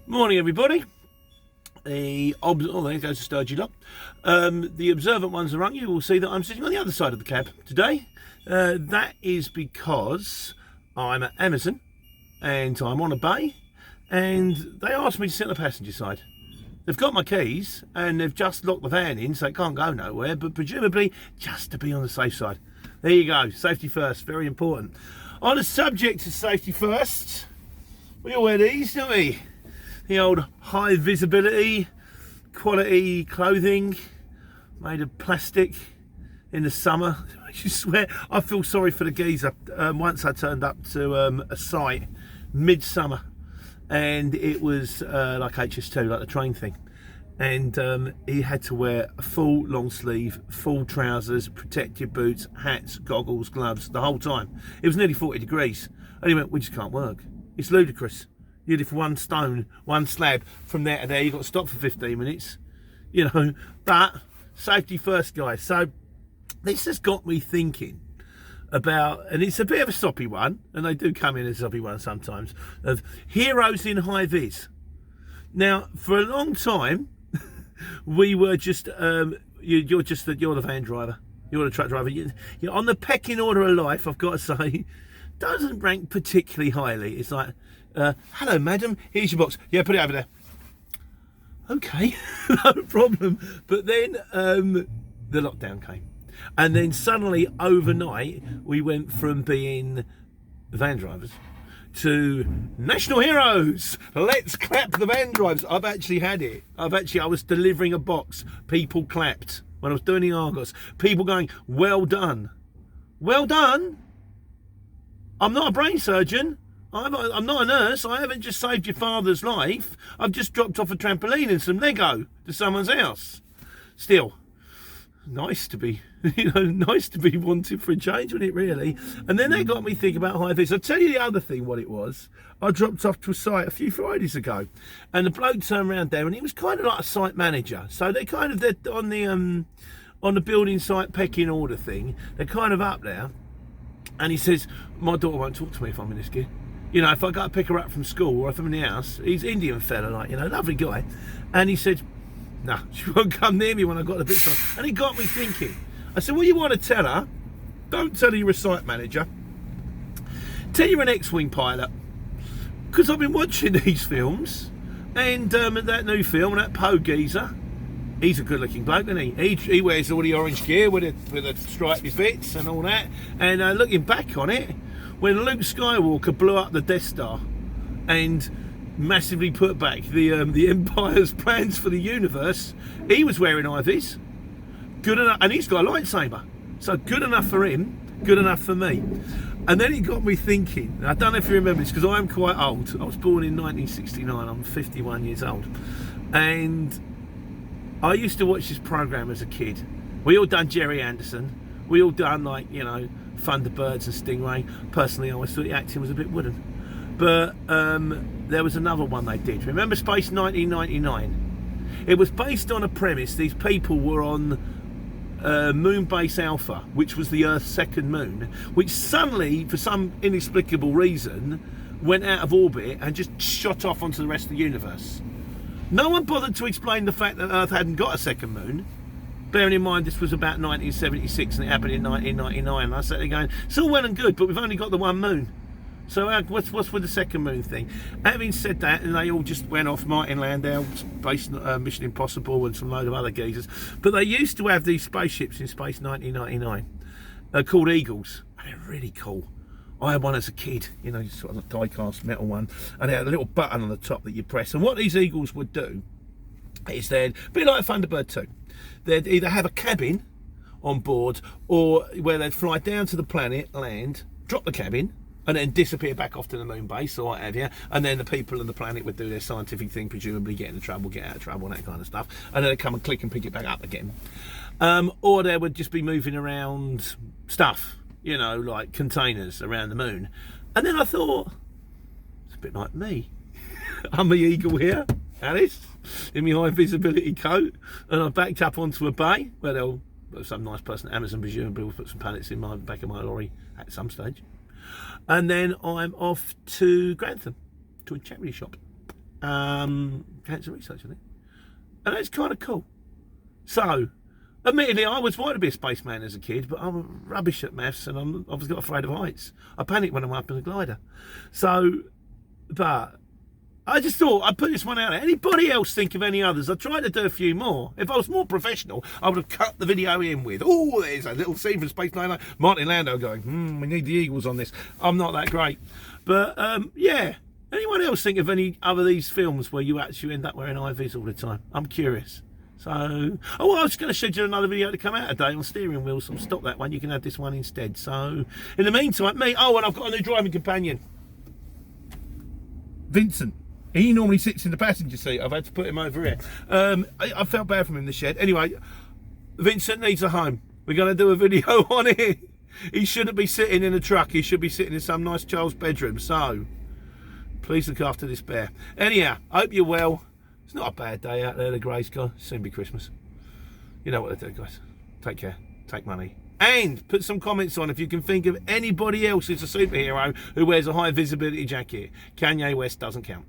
Morning, everybody. There goes the sturgy lot. The observant ones around you will see that I'm sitting on the other side of the cab today. That is because I'm at Amazon and I'm on a bay, and they asked me to sit on the passenger side. They've got my keys and they've just locked the van in, so it can't go nowhere, but presumably just to be on the safe side. There you go, safety first, very important. On the subject of safety first, we all wear these, don't we? The old high visibility, quality clothing made of plastic in the summer. You swear, I feel sorry for the geezer. Once I turned up to a site midsummer, and it was like HS2, like the train thing, and he had to wear a full long sleeve, full trousers, protective boots, hats, goggles, gloves, the whole time. It was nearly 40 degrees, and he went, "We just can't work. It's ludicrous. You lift one stone, one slab from there to there, you've got to stop for 15 minutes, you know." But safety first, guys. So this has got me thinking about, and it's a bit of a soppy one, and they do come in as a soppy one sometimes, of heroes in high vis. Now, for a long time, we were just, you're the van driver, you're the truck driver. You're on the pecking order of life, I've got to say, doesn't rank particularly highly. It's like, hello, madam, here's your box. Yeah, put it over there. Okay, no problem. But then the lockdown came. And then suddenly, overnight, we went from being van drivers to national heroes. Let's clap the van drivers. I've actually had it. I was delivering a box. People clapped when I was doing the Argos. People going, "Well done." Well done? I'm not a brain surgeon. I'm not a nurse. I haven't just saved your father's life. I've just dropped off a trampoline and some Lego to someone's house. Still, nice to be, nice to be wanted for a change, wasn't it, really? And then that got me thinking about high vis. I'll tell you the other thing, what it was. I dropped off to a site a few Fridays ago, and the bloke turned around there, and he was kind of like a site manager. So they're on the building site pecking order thing. They're kind of up there. And he says, "My daughter won't talk to me if I'm in this gear. If I go to pick her up from school or if I'm in the house," he's Indian fella, lovely guy. And he said, "No, she won't come near me when I've got the bits on." And he got me thinking. I said, "Well, you want to tell her, don't tell her you're a site manager. Tell you're an X-Wing pilot." Because I've been watching these films, and that new film, that Poe geezer, he's a good-looking bloke, isn't he? He wears all the orange gear with the stripy bits and all that. And looking back on it, when Luke Skywalker blew up the Death Star and massively put back the Empire's plans for the universe, he was wearing IVs. Good enough, and he's got a lightsaber. So good enough for him, good enough for me. And then it got me thinking. I don't know if you remember this, because I'm quite old. I was born in 1969. I'm 51 years old, and I used to watch this program as a kid. We all done Jerry Anderson. We all done Thunderbirds and Stingray. Personally, I always thought the acting was a bit wooden. But there was another one they did. Remember Space 1999? It was based on a premise. These people were on Moonbase Alpha, which was the Earth's second moon, which suddenly, for some inexplicable reason, went out of orbit and just shot off onto the rest of the universe. No one bothered to explain the fact that Earth hadn't got a second moon. Bearing in mind this was about 1976 and it happened in 1999. And I sat there going, it's all well and good, but we've only got the one moon. So what's with the second moon thing? Having said that, and they all just went off, Martin Landau, Space Mission Impossible, and some load of other geezers. But they used to have these spaceships in Space 1999 called Eagles. And they're really cool. I had one as a kid, sort of a die-cast metal one, and they had a little button on the top that you press. And what these Eagles would do is they'd be like a Thunderbird 2. They'd either have a cabin on board, or where they'd fly down to the planet, land, drop the cabin, and then disappear back off to the moon base or what have you. And then the people on the planet would do their scientific thing, presumably get into trouble, get out of trouble, and that kind of stuff. And then they'd come and click and pick it back up again. Or they would just be moving around stuff, like containers around the moon. And then I thought, it's a bit like me. I'm the eagle here, Alice, in my high visibility coat, and I backed up onto a bay where some nice person at Amazon presumably will put some pallets in my back of my lorry at some stage. And then I'm off to Grantham to a charity shop. Cancer research, I think. And that's kind of cool. So, admittedly, I was wanting to be a spaceman as a kid, but I'm rubbish at maths and I was got afraid of heights. I panic when I'm up in a glider. So, but I just thought I'd put this one out there. Anybody else think of any others? I tried to do a few more. If I was more professional, I would have cut the video in with, oh, there's a little scene from Space 99. Martin Landau going, we need the Eagles on this. I'm not that great. But, yeah. Anyone else think of any other these films where you actually end up wearing IVs all the time? I'm curious. So, I was going to schedule another video to come out today on steering wheel, so I'll stop that one. You can have this one instead. So, in the meantime, and I've got a new driving companion. Vincent. He normally sits in the passenger seat. I've had to put him over here. I felt bad for him in the shed. Anyway, Vincent needs a home. We're going to do a video on it. He shouldn't be sitting in a truck. He should be sitting in some nice child's bedroom. So, please look after this bear. Anyhow, I hope you're well. It's not a bad day out there, the grey sky. Soon be Christmas. You know what to do, guys. Take care. Take money. And put some comments on if you can think of anybody else who's a superhero who wears a high visibility jacket. Kanye West doesn't count.